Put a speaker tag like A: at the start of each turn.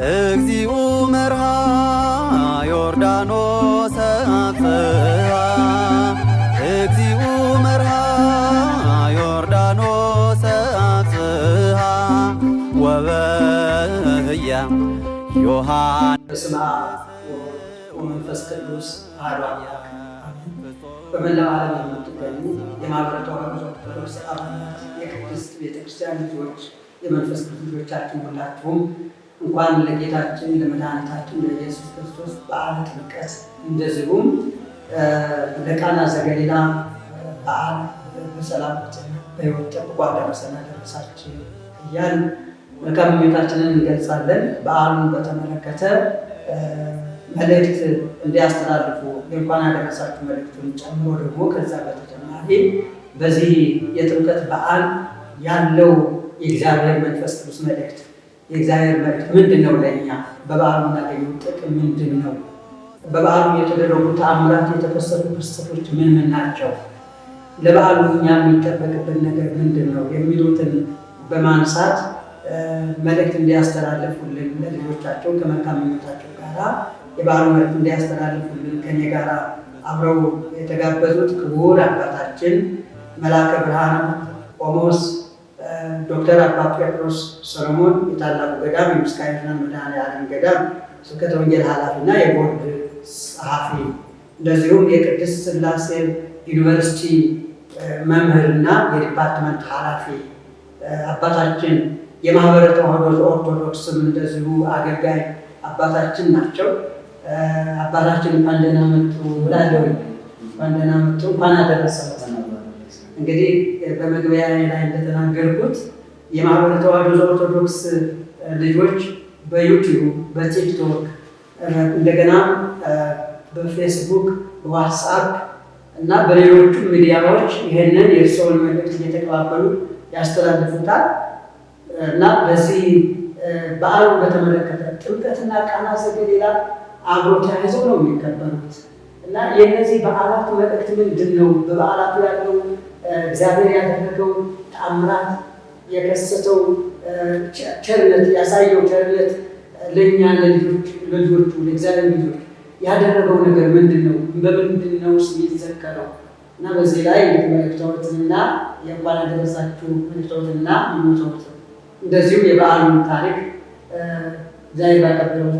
A: እግዚኡ መርሃ ዮርዳኖስ አፍአ እግዚኡ መርሃ ዮርዳኖስ አፍአ ወበህያ ዮሐንስ
B: በስመ አብ ወመንፈስ ቅዱስ አሐዱ አምላክ አሜን። በመላው ዓለም የምትገኙ የማኅበረ ተዋሕዶ ኦርቶዶክስ አባላት የቅድስት ቤተክርስቲያን ልጆች የመንፈስ ቅዱስ ልጆቻችን ሁላችሁም እንኳን ለጌታችን ለመድኃኒታችን ለኢየሱስ ክርስቶስ በዓለ ጥምቀት እንደዚሁም ለቃና ዘገሊላ በዓል በሰላም በሕይወት ጠብቆ አደረሰን አደረሳችሁ እያልን መልካም ምኞታችንን እንገልጻለን። በዓሉን በተመለከተ መልእክት እንዲያስተላልፉ የእንኳን አደረሳችሁ መልእክቱን ጨምሮ ደግሞ ከዛ በተጨማሪ በዚህ የጥምቀት በዓል ያለው የእግዚአብሔር መንፈስ ቅዱስ መልእክት የእግዚአብሔር መልእክት ምንድን ነው? ለእኛ በበዓሉ እናገኘው ጥቅም ምንድን ነው? በበዓሉ የተደረጉ ተአምራት የተከሰቱ ክስተቶች ምን ምን ናቸው? ለበዓሉ እኛ የሚጠበቅብን ነገር ምንድን ነው? የሚሉትን በማንሳት መልእክት እንዲያስተላልፉልን ለልጆቻቸው ከመልካም ምኞታቸው ጋራ የበዓሉ መልእክት እንዲያስተላልፉልን ከኔ ጋር አብረው የተጋበዙት ክቡር አባታችን መልአከ ብርሃን ቆሞስ ዶክተር አባ ጴጥሮስ ሰሎሞን የታላቁ ገዳም የምስካየ መድኃኔዓለም ገዳም ስብከተ ወንጌል ኃላፊና የቦርድ ጸሐፊ እንደዚሁም የቅድስት ሥላሴ ዩኒቨርሲቲ መምህርና የዲፓርትመንት ኃላፊ አባታችን የማኅበረ ተዋሕዶ ኦርቶዶክስም እንደዚሁ አገልጋይ አባታችን ናቸው። አባታችን እንኳን ደህና መጡ ብላለሁ። እንኳን ደህና መጡ፣ እንኳን አደረሰዎት። እንግዲህ በመግቢያ ላይ እንደተናገርኩት የማኅበረ ተዋሕዶ ኦርቶዶክስ ልጆች በዩቲዩብ በቲክቶክ እንደገና በፌስቡክ በዋትስአፕ እና በሌሎቹ ሚዲያዎች ይህንን የእርስዎን መልእክት እየተቀባበሉ ያስተላልፉታል እና በዚህ በዓሉን በተመለከተ ጥምቀትና ቃና ዘገሊላ አብሮ ተያይዘው ነው የሚከበሩት እና የእነዚህ በዓላት መልእክት ምንድን ነው? በበዓላቱ ያለው እግዚአብሔር ያደረገው ተአምራት የከሰተው ቸርነት ያሳየው ቸርነት ለእኛ ለልጆቹ ለእግዚአብሔር ልጆች ያደረገው ነገር ምንድን ነው? በምንድን ነው የሚዘከረው? እና በዚህ ላይ መልእክቶችንና የእንኳን አደረሳችሁ መልእክቶችንና ምኞቶችን እንደዚሁም የበዓሉን ታሪክ እግዚአብሔር ባቀረበው